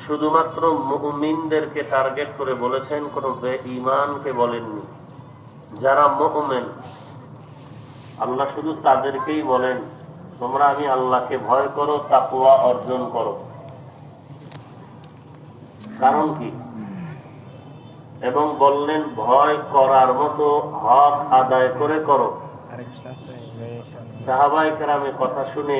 শুধুমাত্র মুমিনদেরকে টার্গেট করে বলেছেন, কোন বেঈমানকে বলেননি। যারা মুমিন আল্লাহ শুধু তাদেরকেই বলেন তোমরা আমি আল্লাহকে ভয় করো, তাকওয়া অর্জন করো। কারণ কি? এবং বললেন ভয় করার মতো হক আদায় করে করো। সাহাবায়ে কেরামে কথা শুনে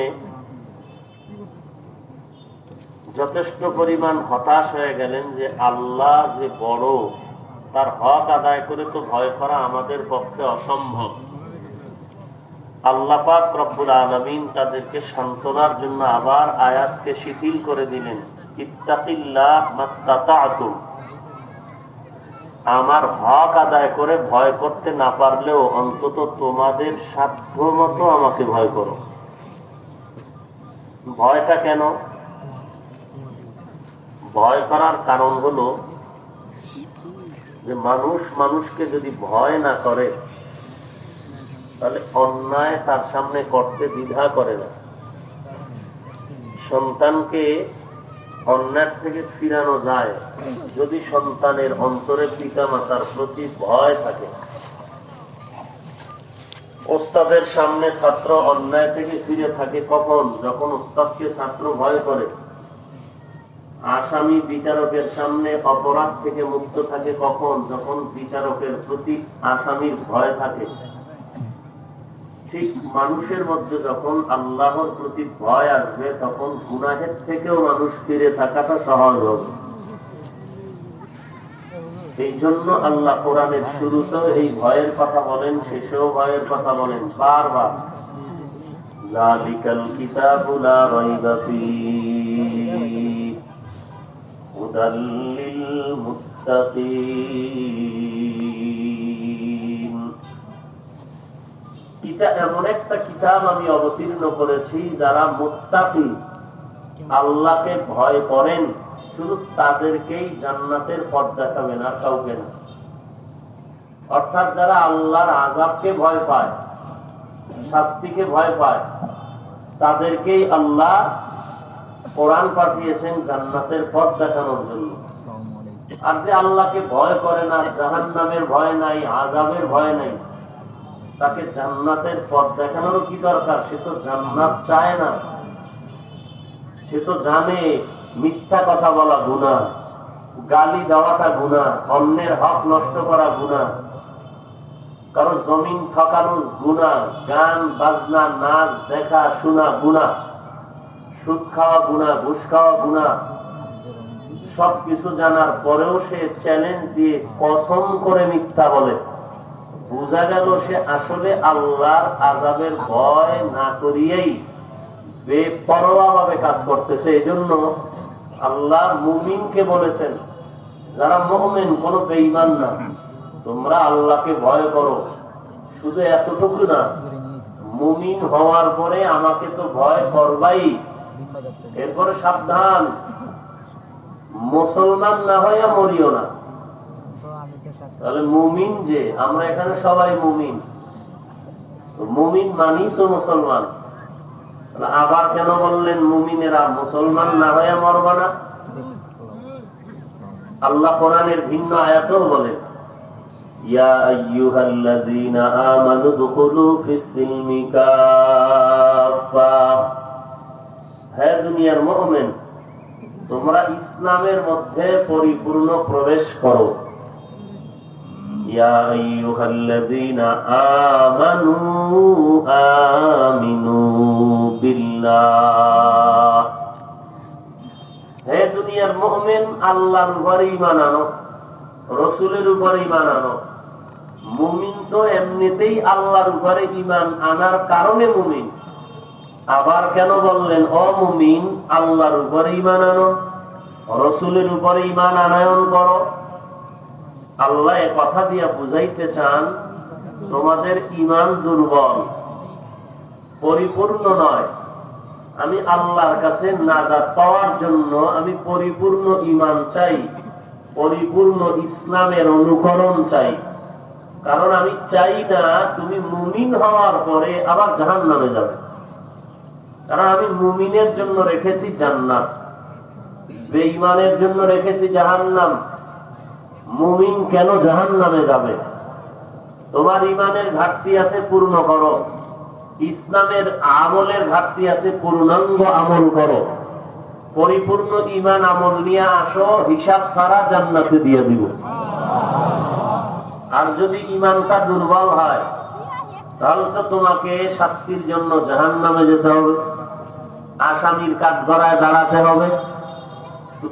যথেষ্ট পরিমাণ হতাশ হয়ে গেলেন যে আল্লাহ যে বড়, তার হক আদায় করে তো ভয় করা আমাদের পক্ষে অসম্ভব। আল্লাহ পাক রব্বুল আলামিন তাদেরকে সান্ত্বনার জন্য আবার আয়াতকে শিথিল করে দিলেন, ইত্তাকিল্লাহ মাস্তাতাতুম। আমার হক আদায় করে ভয় করতে না পারলেও অন্তত তোমাদের সাধ্য মতো আমাকে ভয় করো। ভয়টা কেন? ভয় করার কারণ হলো যে মানুষ মানুষকে যদি ভয় না করে তাহলে অন্যায় তার সামনে করতে দ্বিধা করে না। সন্তানকে অন্যায় থেকে ফিরানো যায় যদি সন্তানের অন্তরে পিতামাতার প্রতি ভয় থাকে। ওস্তাদের সামনে ছাত্র অন্যায় থেকে ফিরে থাকে কখন? যখন ওস্তাদকে ছাত্র ভয় করে। আসামি বিচারকের সামনে অপরাধ থেকে মুক্ত থাকে কখন? যখন বিচারকের প্রতি আসামির ভয় থাকে। ঠিক মানুষের মধ্যে যখন আল্লাহর প্রতি ভয় আসবে তখন গুনাহের থেকেও মানুষ ফিরে থাকাটা সহজ হবে। এই জন্য আল্লাহ কোরআনের শুরুতেও এই ভয়ের কথা বলেন, শেষেও ভয়ের কথা বলেন বারবার। যালিকাল কিতাবু লা রাইবা ফীহি হুদাল লিল মুত্তাকিন। এটা এমন একটা কিতাব আমি অবতীর্ণ করেছি যারা মুত্তাকি, আল্লাহকে ভয় করেন, শুধু তাদেরকেই জান্নাতের পথ দেখাবেন, আর কাউকে না। অর্থাৎ যারা আল্লাহর আযাবকে ভয় পায়, শাস্তিকে ভয় পায়, তাদেরকেই আল্লাহ কোরআন পাঠিয়েছেন জান্নাতের পথ দেখানোর জন্য। আর যে আল্লাহকে ভয় করে না, জাহান্নামের ভয় নাই, আযাবের ভয় নাই, তাকে জান্নাতের পথ দেখানোর কি দরকার? সে তো জান্নাত চায় না। সে তো জানে মিথ্যা কথা বলা গুনাহ, গালি দেওয়াটা গুনাহ, অন্যের হক নষ্ট করা গুনাহ, কারণ জমিন ঠকানো গুনাহ, গান বাজনা নাচ দেখা শোনা গুনাহ, সুদ খাওয়া গুনাহ, ঘুষ খাওয়া গুনাহ। সবকিছু জানার পরেও সে চ্যালেঞ্জ দিয়ে কসম করে মিথ্যা বলে। বোঝা গেল সে আসলে আল্লাহর আযাবের ভয় না করিয়েই বেপরোয়া ভাবে কাজ করতেছে। এই জন্য আল্লাহ মুমিনকে বলেছেন, যারা মুমিন, কোন বেঈমান না, তোমরা আল্লাহকে ভয় করো। শুধু এতটুকু না, মুমিন হওয়ার পরে আমাকে তো ভয় করবাই। এরপরে সাবধান, মুসলমান না হইয়া মরিও না। তাহলে মুমিন যে আমরা এখানে সবাই মুমিন, মুমিন মানি তো মুসলমান। আবার কেন বললেন মুমিনেরা মুসলমান না হয়ে মরবা না? আল্লাহ কোরআনের ভিন্ন আয়াতেও বলেন, ইয়া আইয়ুহাল্লাযীনা আমানু দুখুলু ফিস-সিলমি কাফা। হে দুনিয়ার মুমিন, তোমরা ইসলামের মধ্যে পরিপূর্ণ প্রবেশ করো। ইয়া আইয়ুহাল্লাযীনা আমানু আমিনু বিল্লাহ। হে দুনিয়ার মুমিন, আল্লাহর উপরে ঈমান আনো, রাসূলের উপরে ঈমান আনো। মুমিন তো এমনিতেই আল্লাহর উপরে ঈমান আনার কারণে মুমিন। আবার কেন বললেন ও মুমিন, আল্লাহর উপরে ঈমান আনো, রাসূলের উপরে ঈমান আনয়ন করো? আল্লাহ এ কথা দিয়া বুঝাইতে চান তোমাদের ঈমান দুর্বল, পরিপূর্ণ নয়। আমি আল্লাহর কাছে নাজাত পাওয়ার জন্য আমি পরিপূর্ণ ঈমান চাই, পরিপূর্ণ ইসলামের অনুকরণ চাই। কারণ আমি চাই না তুমি মুমিন হওয়ার পরে আবার জাহান্নামে যাবে। কারণ আমি মুমিনের জন্য রেখেছি জান্নাত। বেঈমানের জন্য রেখেছি জাহান্নাম। মুমিন কেন জাহান্নামে যাবে? তোমার ইমানের ঘাটতি আছে, পূর্ণ করো। ইসলামের আমলের ঘাটতি আছে, পূর্ণাঙ্গ আমল করো। পরিপূর্ণ ইমান আমল নিয়ে আসো, হিসাব ছাড়া জান্নাতে দিয়ে দিব। আর যদি ইমানটা দুর্বল হয় তাহলে তো তোমাকে শাস্তির জন্য জাহান্নামে যেতে হবে, আসামির কাঠগড়ায় দাঁড়াতে হবে।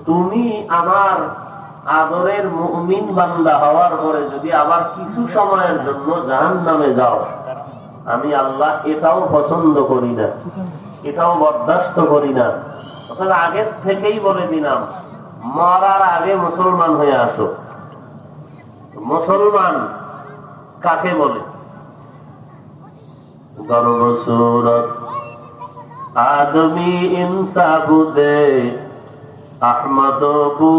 তুমি আমার আদরের মুমিন বান্দা হওয়ার পরে যদি আবার কিছু সময়ের জন্য জাহান্নামে যাও, আমি আল্লাহ এটাও পছন্দ করি না, এটাও বরদাস্ত করি না। অথবা আগের থেকেই বলে দিলাম, মরার আগে মুসলমান হয়ে আসো। মুসলমান কাকে বলে? গর্বসুরত আদমি ইনসাবুদে আহমদ বু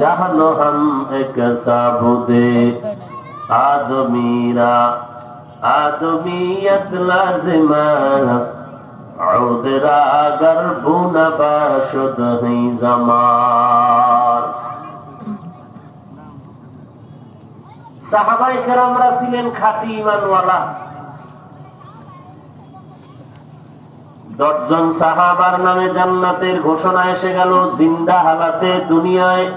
জাহল হম এক সাবুদে আদমিরা আদমিয়ত লাজিমাস আউদরা গরবুনা বাশুদ হি জামান। সাহাবায়ে কেরামরা ছিলেন খাঁটি ঈমানওয়ালা। 10 জন সাহাবার নামে জান্নাতের ঘোষণা এসে গেল জিন্দা হালাতে দুনিয়ায়।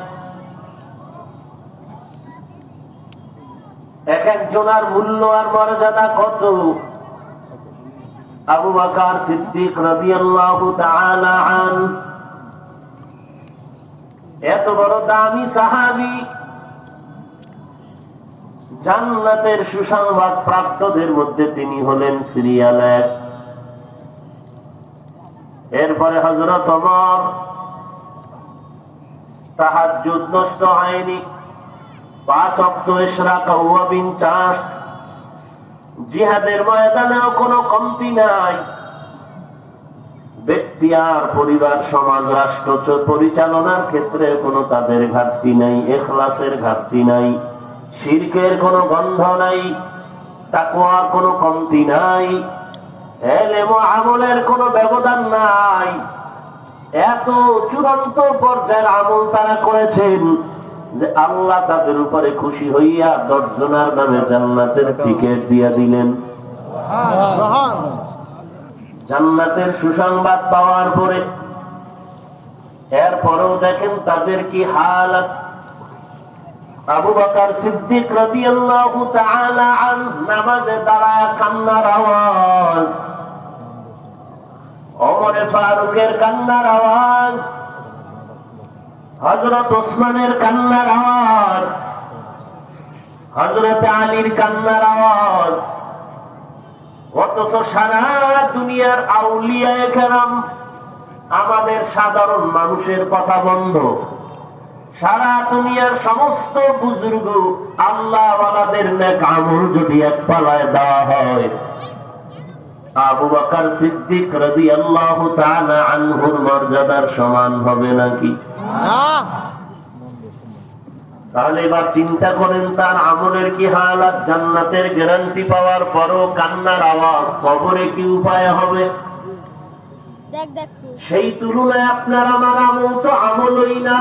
এক একজনের মূল্য আর মর্যাদা কত! আবু বকর সিদ্দিক রাদিয়াল্লাহু তাআলা আনহু এত বড় দামি সাহাবী, জান্নাতের সুসংবাদ প্রাপ্তদের মধ্যে তিনি হলেন সিরিয়াল 1। এরপরে হযরত ওমর, তাহাজ্জুদ নষ্ট হয়নি, 5 ওয়াক্ত ইশরাক ওয়াবিন চাষ, জিহাদের ময়দানেও কোনো কমতি নাই। ব্যক্তি আর পরিবার, সমাজ, রাষ্ট্র পরিচালনার ক্ষেত্রে কোনো তাদের ঘাটতি নাই, ইখলাসের ঘাটতি নাই, শিরকের কোনো গন্ধ নাই, তাকওয়ার কোনো কমতি নাই, ইলম ও আমলের কোনো ব্যবধান নাই। এত চূড়ান্ত পর্যায়ের আমল তারা করেছেন যে আল্লাহ তাদের উপরে খুশি হইয়া 10 জনের নামে জান্নাতের টিকিট দিয়া দিলেন। জান্নাতের সুসংবাদ পাওয়ার পরে এরপরেও দেখেন তাদের কি হালত। আবু বকর সিদ্দিক রাদিয়াল্লাহু তাআলা আনহু নামাজে দাঁড়ায় কান্নার আওয়াজ, ওমর ফারুকের কান্নার আওয়াজ, হযরত ওসমানের কান্নার আওয়াজ, হযরত আলীর কান্নার আওয়াজ। অথচ সারা দুনিয়ার আউলিয়ায়ে কেরাম, আমাদের সাধারণ মানুষের কথা বন্ধ, সারা দুনিয়ার সমস্ত বুজুর্গ আল্লাহ ওয়ালাদের নেক আমল যদি এক পালায় দেওয়া হয়, আবু বকর সিদ্দিক রাদিয়াল্লাহু তাআলা আনহুর মর্যাদার সমান হবে নাকি? না। তাহলে এবার চিন্তা করেন তার আমলের কি হালাত। জান্নাতের গ্যারান্টি পাওয়ার পরও কান্নার আওয়াজ, কবরে কি উপায় হবে? সেই তুলনায় আপনার আমার আমল তো আমলই না।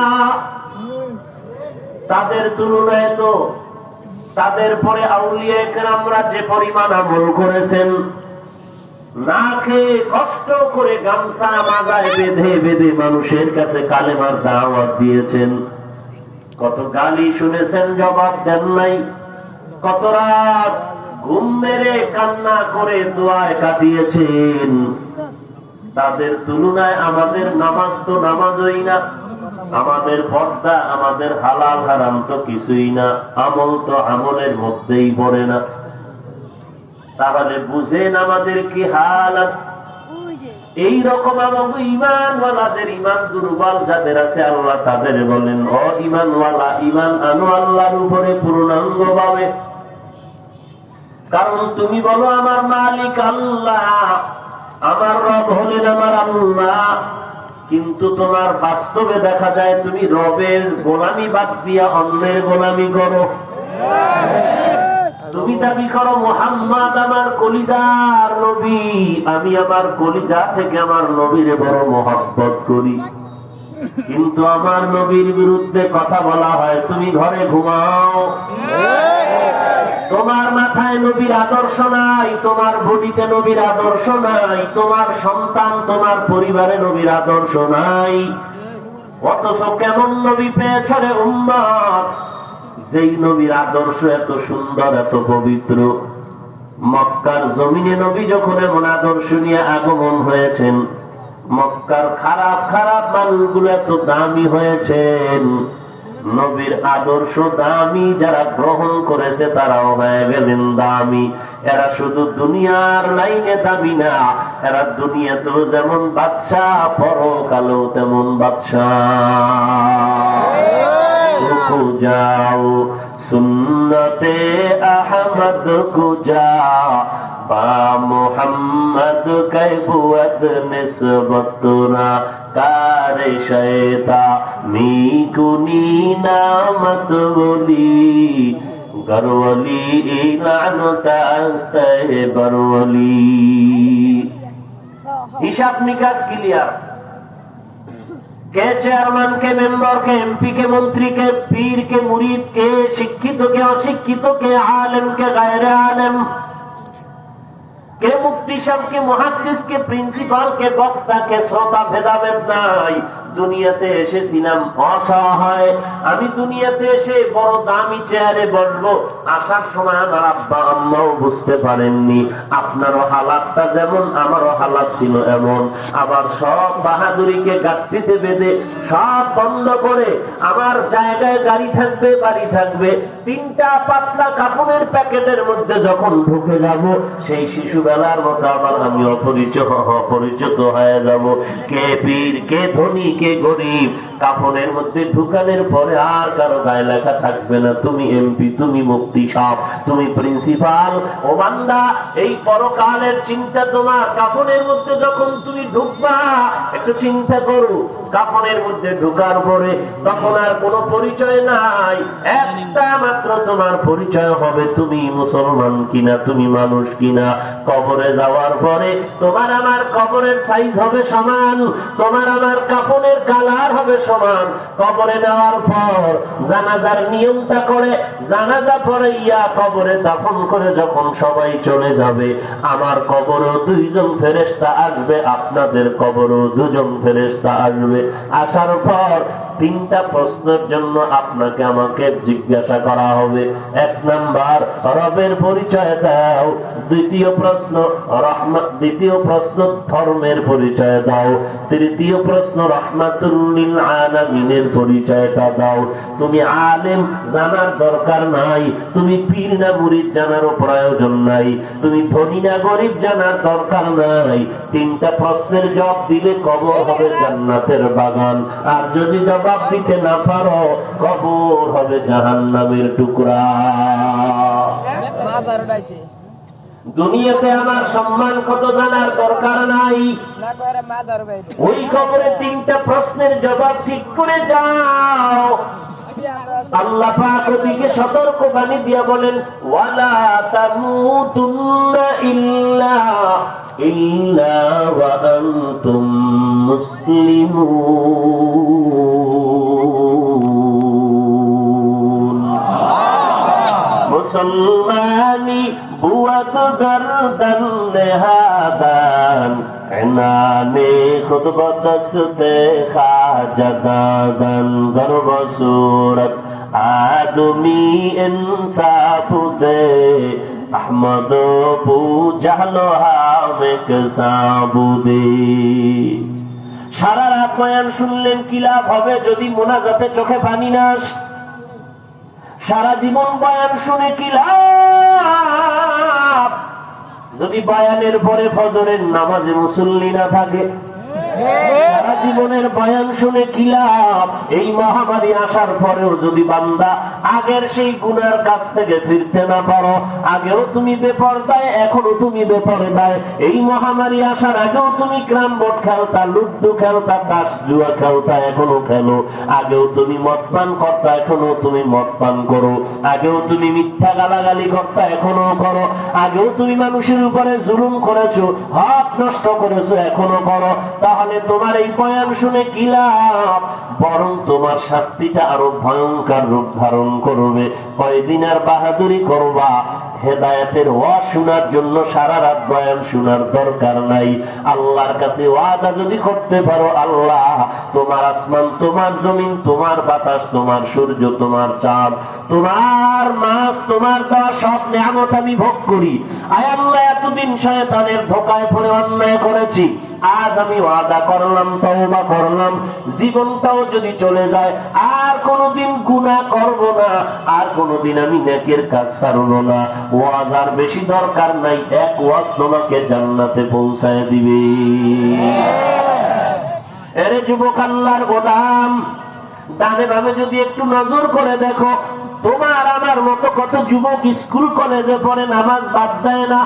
তাদের তুলনায় তো তাদের পরে আউলিয়া কেরামরা যে পরিমাণ আমল করেছেন, না খেয়ে কষ্ট করে গামছা মাথায় বেঁধে বেঁধে মানুষের কাছে কালেমার দাওয়াত দিয়েছেন, কত গালি শুনেছেন, জবাব দেন নাই, কত রাত ঘুম মেরে কান্না করে দোয়ায় কাটিয়েছেন। তাদের তুলনায় আমাদের নামাজ তো নামাজই না, আমাদের পর্দা, আমাদের হালাল হারাম তো কিছুই না, আমল তো আমলের মধ্যেই পড়ে না। তাহলে বুঝেন আমাদের কি হালাত। এইরকম আমাদের ঈমানওয়ালাদের ঈমান দুর্বল যাদের আছে, আল্লাহ তাদের বলেন ও ঈমানওয়ালা, ঈমান আনো আল্লাহর উপরে পূর্ণাঙ্গ ভাবে। কারণ তুমি বলো আমার মালিক আল্লাহ, আমার রব হলেন আমার আল্লাহ, কিন্তু তোমার বাস্তবে দেখা যায় তুমি রবের গোলামি বাদ দিয়া অন্যের গোলামি করো। তুমি দাবি করো মুহাম্মদ আমার কলিজার নবী, আমি আমার কলিজা থেকে আমার নবীরে বড় মহব্বত করি। কিন্তু আমার নবীর বিরুদ্ধে কথা বলা হয়, তুমি ঘরে ঘুমাও, তোমার মাথায় নবীর আদর্শ নাই, তোমার বডিতে নবীর আদর্শ নাই, তোমার সন্তান তোমার পরিবারে নবীর আদর্শ নাই। অথচ কেমন নবী পেয়েছ রে উম্মত, যেই নবীর আদর্শ এত সুন্দর, এত পবিত্র। মক্কার জমিনে নবী যখন এমন আদর্শ নিয়ে আগমন হয়েছেন, মক্কার খারাপ খারাপ মানুষগুলো এত দামি হয়েছেন, নবীর আদর্শ দামি যারা গ্রহণ করেছে তারাও হয়ে গেলেন দামি। এরা শুধু দুনিয়ার লাইনে দামি না, এরা দুনিয়াতেও যেমন বাদশা, পরকালেও তেমন বাদশা। যাও সুন্নতে আহমদ কুজা বা মোহাম্মদ কৈবুয়ত নিসবতুনা কারে শয়তা মিকুনি নামত বলি গরওয়ালি ইলানুতাস্তায় বরওয়ালি। হিসাব নিকাশ ক্লিয়ার। কে চেয়ারম্যান, কে মেম্বার, কে এমপি, কে মন্ত্রী, কে পীর, কে মুরিদ, কে শিক্ষিত, কে অশিক্ষিত, কে আলেম, কে গায়রে আলেম, কে মুফতি সাহেব, কে মুহাদ্দিস, কে প্রিন্সিপাল, কে বক্তা, কে শ্রোতা, ভেদাভেদ নাই। দুনিয়াতে এসেছিলাম অসহায়, আমি দুনিয়াতে এসে বড় দামি চেয়ারে বসবো। আসার সময় আমার আব্বা আম্মাও বুঝতে পারেননি। আপনারও হালাতটা যেমন আমারও হালাত ছিল এমন। আবার সব বাহাদুরিকে গাঁট্টিতে বেঁধে সব বন্ধ করে আমার জায়গায় গাড়ি থাকবে, বাড়ি থাকবে, তিনটা পাতলা কাপড়ের প্যাকেটের মধ্যে যখন ঢুকে যাব, সেই শিশুবেলার মতো আবার আমি অপরিচিত হয়ে যাব। কে পীর, কে ধনী, কে গরিব। কাপড়ের মধ্যে ঢুকানোর পরে আর কারো গায়ে লেখা থাকবে না তুমি এমপি, তুমি মুফতি সাহেব, তুমি প্রিন্সিপাল। ও বান্দা, এই পরকালের চিন্তা তোমার কাপড়ের মধ্যে যখন তুমি ঢুকবা, একটু চিন্তা করো। কাপড়ের মধ্যে ঢুকার পরে তখন আর কোনো পরিচয় নাই, একটা মাত্র তোমার পরিচয় হবে তুমি মুসলমান কিনা, তুমি মানুষ কিনা। কবরে যাওয়ার পরে তোমার আমার কবরের সাইজ হবে সমান, তোমার আমার কাপড়ের কালার হবে সমান। কবরে নেওয়ার পর জানাজার নিয়মটা করে জানাজা পরে ইয়া কবরে দাফন করে যখন সবাই চলে যাবে, আমার কবরও দুইজন ফেরেশতা আসবে, আপনাদের কবরও দুজন ফেরেশতা আসবে। আসার পর তিনটা প্রশ্নের জন্য আপনাকে আমাকে জিজ্ঞাসা করা হবে। এক নাম্বার, রবের পরিচয় দাও। দ্বিতীয় প্রশ্ন ধর্মের পরিচয় দাও। তৃতীয় প্রশ্ন রাহমাতুল লিল আলামিনের পরিচয়টা দাও। তুমি আলেম জানার দরকার নাই, তুমি পীর না মুরিদ জানারও প্রয়োজন নাই, তুমি ধনী না গরিব জানার দরকার নাই। তিনটা প্রশ্নের জবাব দিলে কবর হবে জান্নাতের বাগান, আর যদি জবাব দিতে না পারো কবর হবে জাহান্নামের টুকরা। দুনিয়াতে আমার সম্মান কত জানার দরকার নাই, ওই কবরে তিনটা প্রশ্নের জবাব ঠিক করে যাও। আল্লাহ পাক ওদিকে সতর্ক বাণী দিয়া বলেন, ওয়ালা তামুতুন্না ইল্লা ওয়া আনতুম মুসলিমুন। মুসলমানি বুয়াত গর্দন নেহাদান, এনানে খুতবতসতে খাজাদান, গর্ব সুরত আদমি ইনসাফ দে, আহমদ পূজালো হামেক সাবুদে। সারা রাত বয়ান শুনলেন, কি লাভ হবে যদি মোনাজাতে চোখে পানি না আসে? সারা জীবন বয়ান শুনে কি লাভ যদি বয়ানের পরে ফজরের নামাজে মুসল্লি না থাকে? সারা জীবনের বয়ান শুনে কি লাভ এই মহামারী আসার পরেও যদি বান্দা আগের সেই গুনার কাছ থেকে ফিরতে না পারো? আগেও তুমি বেপরদায়, এখনো তুমি বেপরদায়। এই মহামারী আসার আগেও তুমি ক্রাম বোর্ড খেলতা, লুড্ডু খেলতা, তাস জুয়া খেলতা, এখনো খেলো। আগেও তুমি মদ পান করতা, এখনো তুমি মদ পান করো। আগেও তুমি মিথ্যা গালাগালি করতা, এখনো করো। আগেও তুমি মানুষের উপরে জুলুম করেছো, হক নষ্ট করেছো, এখনো করো। তাহলে তাহলে তোমার এই বয়ান শুনে কি লাভ? বরং তোমার শাস্তিটা আরো ভয়ঙ্কর রূপ ধারণ করবে। কয়দিন আর বাহাদুরি করবা? হেদায়েতের ওয়াজ শোনার জন্য সারা রাত বয়ান শোনার দরকার নাই। আল্লাহর কাছে ওয়াদা যদি করতে পারো, আল্লাহ তোমার আসমান, তোমার জমিন, তোমার বাতাস, তোমার সূর্য, তোমার চাঁদ, তোমার মাছ, তোমার দেওয়া সব নিয়ামত আমি ভোগ করি। আয় আল্লাহ, এতদিন শয়তানের ধোকায় পড়ে অন্যায় করেছি, আজ আমি ওয়াদা করলাম, তওবা করলাম, জীবনটাও যদি চলে যায় আর কোনোদিন গুনাহ করব না, আর কোনোদিন আমি নেকের কাজ ছাড়ব না। ওয়াজ আর বেশি দরকার নাই, এক ওয়াজ তোমাকে জান্নাতে পৌঁছায় দিবে। এরে যুবক, আল্লাহর গোলাম, ডানে বামে যদি একটু নজর করে দেখো, তোমার আমার মতো কত যুবক স্কুল কলেজে পড়ে, নামাজ বাদ দেয় না।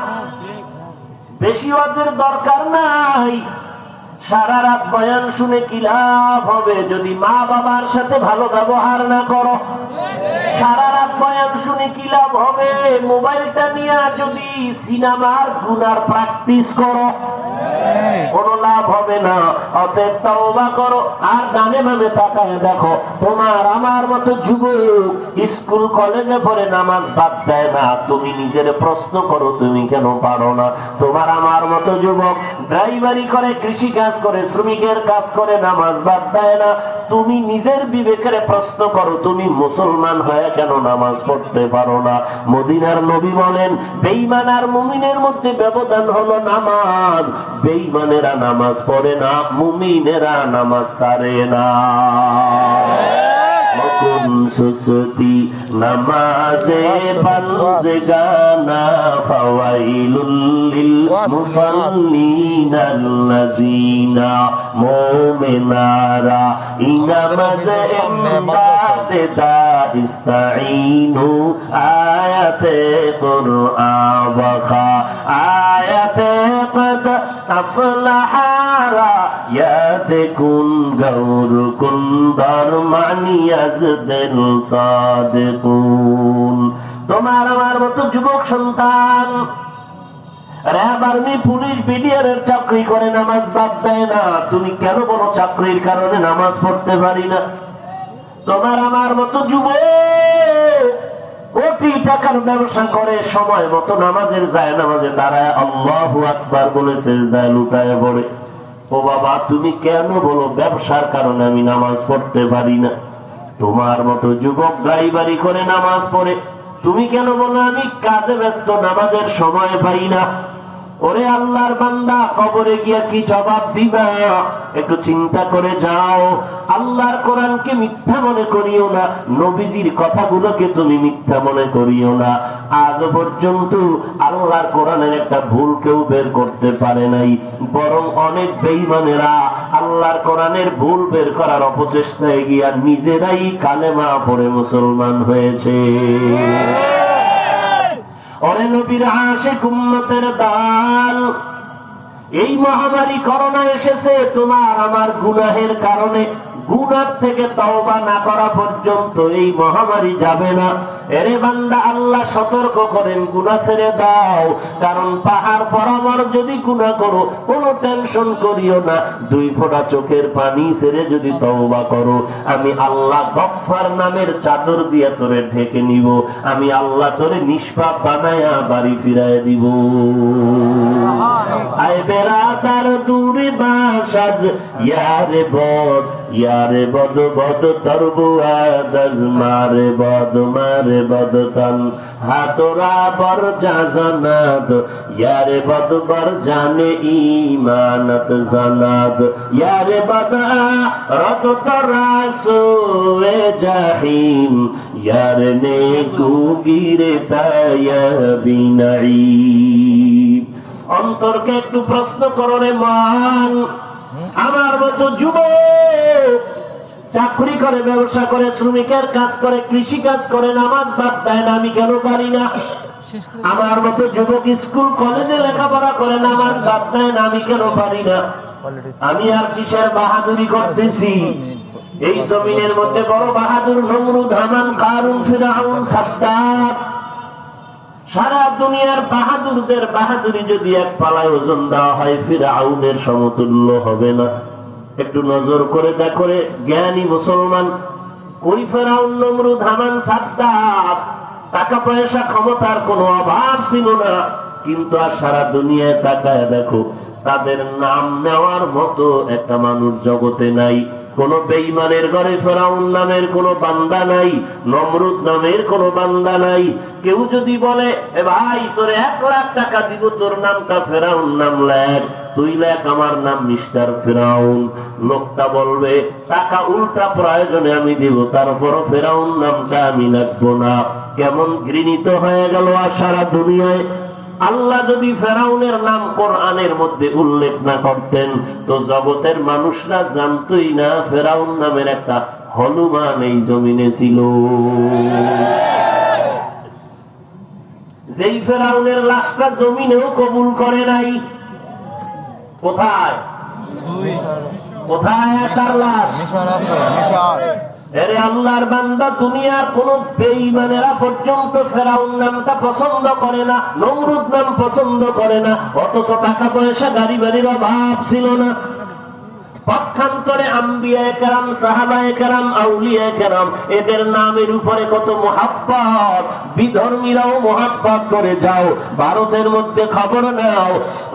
বেশি ওয়াজের দরকার নাই। সারা রাত বয়ান শুনে কি লাভ হবে যদি মা বাবার সাথে ভালো ব্যবহার না করো? সারা রাত বয়ান শুনে কি লাভ হবে মোবাইলটা নিয়ে যদি সিনেমার গুনার প্র্যাকটিস করো? কোনো লাভ হবে না। অতএব তওবা করো আর ডানে বামে তাকায় দেখো, তোমার আমার মতো যুবক স্কুল কলেজে পড়ে নামাজ বাদ দেয় না। তুমি নিজের প্রশ্ন করো, তুমি কেন পারো না? তোমার আমার মতো যুবক ড্রাইভারি করে, কৃষি কাজ করে, শ্রমিকের কাজ করে, নামাজ বাদ দেয় না। তুমি নিজের বিবেকের প্রশ্ন করো, তুমি মুসলমান হয়ে কেন নামাজ পড়তে পারো না? মদিনার নবী বলেন, বেঈমান আর মুমিনের মধ্যে ব্যবধান হলো নামাজ। বেঈমানেরা নামাজ পড়ে না, মুমিনেরা নামাজ ছাড়ে না। মকুন সুসতি নামাজে বান্দেগানা ফাওয়াইলুল লিল মুসাল্লিনাল্লাযিনা মুমিনারা ইনামাজে ইমদাদে দা ইস্তাঈনু আয়াতে কুরআন ওয়া আয়াতে কদ আফলাহারা ইয়াতে কুন গৌর কুন দরমানিয়া তোমার আমার মতো যুবক সন্তান র্যাব, আর্মি, পুলিশ, বিডিআর এর চাকরি করে নামাজ বাদ দেয় না। তুমি কেন বলো চাকরির কারণে নামাজ পড়তে পারি না? তোমার আমার মতো যুবক কোটি টাকার ব্যবসা করে, সময় মতো নামাজের যায়, নামাজে দাঁড়ায় আল্লাহু আকবার বলে সিজদায় লুটায় পড়ে। ও বাবা, তুমি কেন বলো ব্যবসার কারণে আমি নামাজ পড়তে পারি না? তোমার মতো যুবক ড্রাইভারি করে নামাজ পড়ে, তুমি কেন বলো আমি কাজে ব্যস্ত, নামাজের সময় পাই না? ওরে আল্লাহর বান্দা, কবরে গিয়া কি জবাব দিবা? একটু চিন্তা করে যাও। আল্লাহর কোরআনকে মিথ্যা মনে করিও না, নবীজির কথাগুলোকে তুমি মিথ্যা মনে করিও না। আজ পর্যন্ত আল্লাহর কোরআনের একটা ভুল কেউ বের করতে পারে নাই, বরং অনেক বেঈমানেরা আল্লাহর কোরআনের ভুল বের করার অপচেষ্টায় গিয়া নিজেরাই কালেমা পড়ে মুসলমান হয়েছে। ওরে নবীর আশিক উম্মতের দল, এই মহামারী করোনা এসেছে তোমার আমার গুনাহের কারণে। গুনাহ থেকে তওবা না করা পর্যন্ত এই মহামারী যাবে না। এরে বান্দা, আল্লাহ সতর্ক করেন, গুনাহ ছেড়ে দাও। কারণ পাহাড় বরাবর যদি গুনাহ করো, কোনো টেনশন করিও না। 2 ফোঁটা চোখের পানি ছেড়ে যদি তওবা করো, আমি আল্লাহ গফফার নামের চাদর দিয়ে তোরে ঢেকে নিব। আমি আল্লাহ তোরে নিষ্পাপ বানায়া বাড়ি ফিরায় দিব। আয় বেরাদার দূরে বাসাজ ইয়ারে বদ, ইয়ারে বদ বদ তরবু আদাজ মারে বদ মারে বদ তান হাতরা বর জানাদ ইয়ারে বদ বর জানে ইমানত জানাদ ইয়ারে বদ রত তরাসু এ জাহিম ইয়ারে নে কুগিরে তায়াবিনাই। অন্তরকে একটু প্রশ্ন করো রে মান, আমার মতো যুবক চাকরি করে, ব্যবসা করে, শ্রমিকের কাজ করে, কৃষি কাজ করে, নামাজ বাদ দেয় না, আমি কেন পারি না? আমার মতো যুবক স্কুল কলেজে লেখাপড়া করে, নামাজ বাদ দেয় না, আমি কেন পারি না? আমি আর কিসের বাহাদুরি করতেছি? এই জমিনের মধ্যে বড় বাহাদুর নমরুদ, হামান, কারুন, ফিরআউন, সাদ্দাত, সারা দুনিয়ার বাহাদুরদের বাহাদুরি যদি এক পালায় ওজন দেওয়া হয়, ফিরআউনের সমতুল্য হবে না। একটু নজর করে দেখো রে জ্ঞানী মুসলমান, ওই ফেরাউন, নমরুদ, হামান, সাদ্দাত, টাকা পয়সা ক্ষমতার কোনো অভাব ছিল না, কিন্তু আর সারা দুনিয়ায় তাকায় দেখো তাদের নাম নেওয়ার মতো একটা মানুষ জগতে নাই। কোন বেঈমানের ঘরে ফেরাউন নামের কোন বান্দা নাই, নমরুদ নামের কোন বান্দা নাই। কেউ যদি বলে এ ভাই তোর 1 লাখ টাকা দিব, তোর নামটা ফেরাউন নাম লেখ, তুই লেখ আমার নাম মিস্টার ফেরাউন, লোকটা বলবে টাকা উল্টা প্রয়োজনে আমি দিব, তারপরও ফেরাউন নামটা আমি লিখবো না। কেমন ঘৃণিত হয়ে গেল আর সারা দুনিয়ায়। আল্লাহ যদি ফেরাউনের নাম কোরআনের মধ্যে উল্লেখ না করতেন তো জগতের মানুষরা জানতই না ফেরাউন নামের একটা হনুমান এই জমিনে ছিল। যেই ফেরাউনের লাশটা জমিনেও কবুল করে নাই, কোথায় কোথায় তার লাশ? এরে আল্লাহর বান্দা, দুনিয়ার কোন বেঈমানেরা পর্যন্ত ফেরাউন নামটা পছন্দ করে না, নমরুদ নাম পছন্দ করে না, অথচ টাকা পয়সা গাড়ি বাড়ির অভাব ছিল না। পক্ষান্তরে আম্বিয়ায়ে কেরাম, সাহাবায়ে কেরাম, আউলিয়ায়ে কেরাম, এদের নামের উপরে কত মুহাব্বত, বিধর্মীরাও মুহাব্বত করে। যাও ভারতের মধ্যে খবর নাও,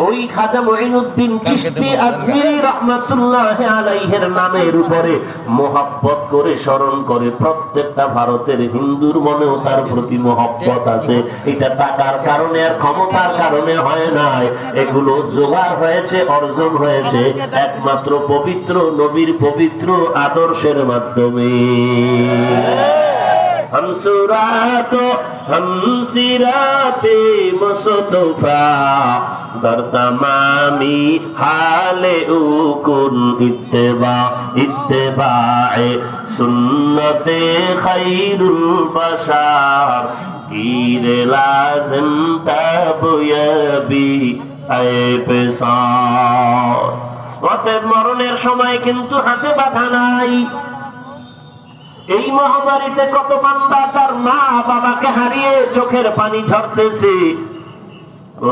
ওই খাজা মুঈনুদ্দিন চিশতি আজমিরি রাহমাতুল্লাহি আলাইহির নামের উপরে মুহাব্বত করে স্মরণ করে প্রত্যেকটা ভারতের হিন্দুর মনেও তার প্রতি মুহাব্বত আছে। এটা টাকার কারণে আর ক্ষমতার কারণে হয় নাই, এগুলো জোগাড় হয়েছে, অর্জন হয়েছে একমাত্র পবিত্র নবীর পবিত্র আদর্শের মাধ্যমে। হামসিরাতে মুস্তফা দর তামামি হালে উকুন ইত্তেবা ইত্তেবায়ে সুন্নতে খায়রুল বাশার গিরে লাজিম তাবয়াবি আয়ে পেশার। অতএব মরণের সময় কিন্তু হাতে বাধা নাই। এই মহামারীতে কত বান্দা তার মা বাবাকে হারিয়ে চোখের পানি ঝরতেছে,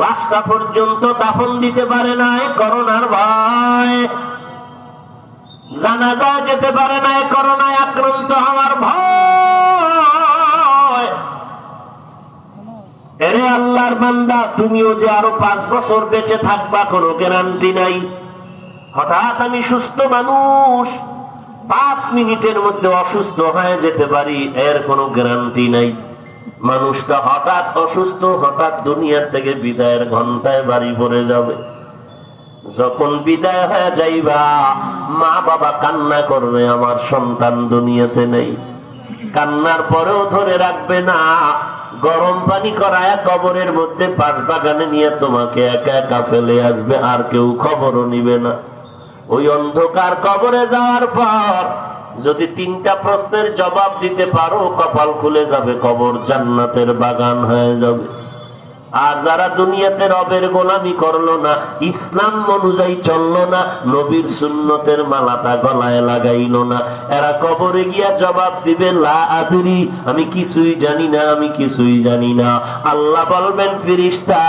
লাশটা পর্যন্ত দাফন দিতে পারে নাই করোনার ভয়, জানাজা যেতে পারে নাই করোনায় আক্রান্ত হওয়ার ভয়। এরে আল্লাহর বান্দা, তুমিও যে আরো 5 বছর বেঁচে থাকবা কোনো গ্যারান্টি নাই। হঠাৎ আমি সুস্থ মানুষ, 5 মিনিটের মধ্যে অসুস্থ হয়ে যেতে পারি, এর কোনো গ্যারান্টি নাই। মানুষটা হঠাৎ অসুস্থ, হঠাৎ দুনিয়ার থেকে বিদায়ের ঘন্টায় বাড়ি পড়ে যাবে। যখন বিদায় হয়ে যাইবা, মা বাবা কান্না করবে আমার সন্তান দুনিয়াতে নেই। কান্নার পরেও ধরে রাখবে না, গরম পানি করায় কবরের মধ্যে বাগানে নিয়ে তোমাকে একা একা ফেলে আসবে, আর কেউ খবরও নিবে না। ওই অন্ধকার কবরে যাওয়ার পর যদি 3টা প্রশ্নের জবাব দিতে পারো, কপাল খুলে যাবে, কবর জান্নাতের বাগান হয়ে যাবে। আর যারা দুনিয়াতে রবের গোলামি করলো না, ইসলাম অনুযায়ী চললো না, নবীর সুন্নতের মালাটা গলায় লাগাইলো না, এরা কবরে গিয়া জবাব দিবে লা আদরি, আমি কিছুই জানি না, আমি কিছুই জানি না। আল্লাহ বলবেন ফেরেশতা,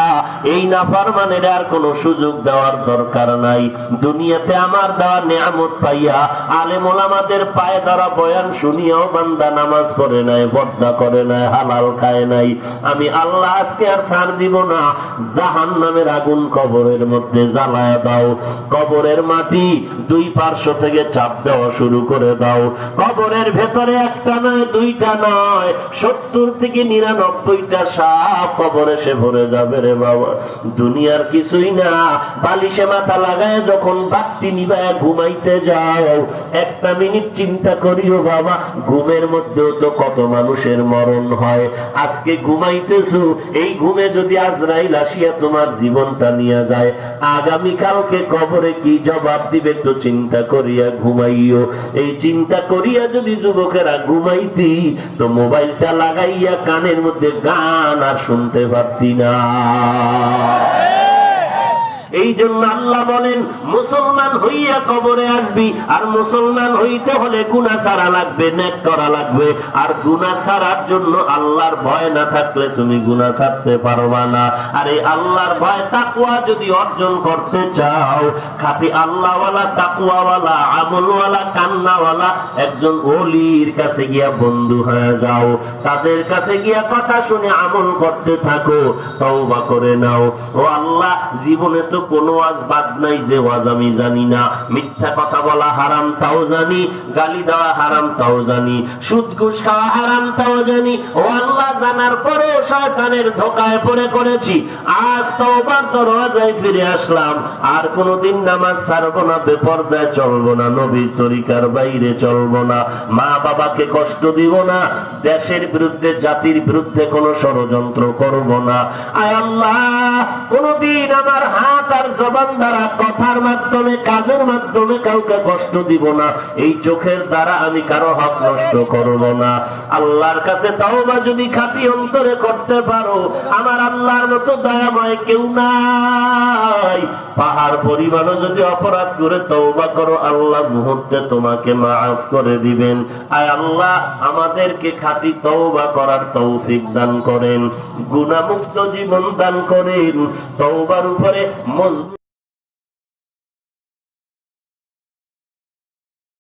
এই নাফরমানের আর কোনো সুযোগ দেওয়ার দরকার নাই। দুনিয়াতে আমার দেওয়া নিয়ামত পাইয়া আলেম ওলামাদের পায়ে ধরা বয়ান শুনিয়াও বান্দা নামাজ পড়ে নাই, পর্দা করে নাই, হালাল খায় নাই, আমি আল্লাহ আজকে আর দিব না। জাহান্নামের আগুন কবরের মধ্যে জ্বালায় দাও, কবরের মাটি 2 পার্শ্ব থেকে চাপ দেওয়া শুরু করে দাও। কবরের ভেতরে 1টা নয়, 2টা নয়, 70 থেকে 99টা সাপ কবরে সে ভরে যাবে রে বাবা। দুনিয়ার কিছুই না, বালিশে মাথা লাগায় যখন বাতি নিবায় ঘুমাইতে যাও, 1 মিনিট চিন্তা করিও বাবা, ঘুমের মধ্যেও তো কত মানুষের মরণ হয়। আজকে ঘুমাইতেছো, এই ঘুমে যদি আজরাইল আসিয়া তোমার জীবনটা নিয়ে যায়, আগামীকালকে কবরে কি জবাব দিবে তো চিন্তা করিয়া ঘুমাইও। এই চিন্তা করিয়া যদি যুবকেরা ঘুমাইতি তো মোবাইলটা লাগাইয়া কানের মধ্যে গান আর শুনতে পারতি না। এই জন্য আল্লাহ বলেন, মুসলমান হইয়া কবরে আসবি, আর মুসলমান হইতে হলে গুনাহ ছাড়া লাগবে, নেক করা লাগবে। আর গুনাহ ছাড়ার জন্য আল্লাহর ভয় না থাকলে তুমি গুনাহ ছাড়তে পারবা না। আর এই আল্লাহর ভয় তাকওয়া যদি অর্জন করতে চাও, খাঁটি আল্লাহওয়ালা, তাকওয়াওয়ালা, আমলওয়ালা, কান্নাওয়ালা একজন ওলির কাছে গিয়া বন্ধু হয়ে যাও, তাদের কাছে গিয়া কথা শুনে আমল করতে থাকো, তওবা করে নাও। ও আল্লাহ, জীবনে তো কোনো ওয়াজ বাদ নাই যে ওয়াজ আমি জানি না। মিথ্যা কথা বলা হারাম তাও জানি, গালি দেওয়া হারাম তাও জানি, সুদ ঘুষ খাওয়া হারাম তাও জানি। ও আল্লাহ, জানার পরেও শয়তানের ধোঁকায় পড়ে করেছি। আজ তওবার দরওয়াজায় ফিরে আসলাম, আর কোনদিন নামাজ ছাড়বো না, বেপরদায় চলবো না, নবীর তরিকার বাইরে চলবো না, মা বাবাকে কষ্ট দিব না, দেশের বিরুদ্ধে, জাতির বিরুদ্ধে কোনো ষড়যন্ত্র করব না। আয় আল্লাহ, কোনদিন আমার হাত আর জবান দ্বারা, কথার মাধ্যমে, কাজের মাধ্যমে কাউকে কষ্ট দিব না। এই চোখের দ্বারা আমি কারো হক নষ্ট করব না। আল্লাহর কাছে তওবা যদি খাঁটি অন্তরে করতে পারো, আমার আল্লাহর মতো দয়াময় কেউ নাই। পাহাড় পরিমাণও যদি অপরাধ করে তওবা করো, আল্লাহ মুহূর্তে তোমাকে মাফ করে দিবেন। আয় আল্লাহ, আমাদেরকে খাঁটি তওবা করার তৌফিক দান করেন, গুনাহমুক্ত জীবন দান করেন, তওবার উপরে মজবুত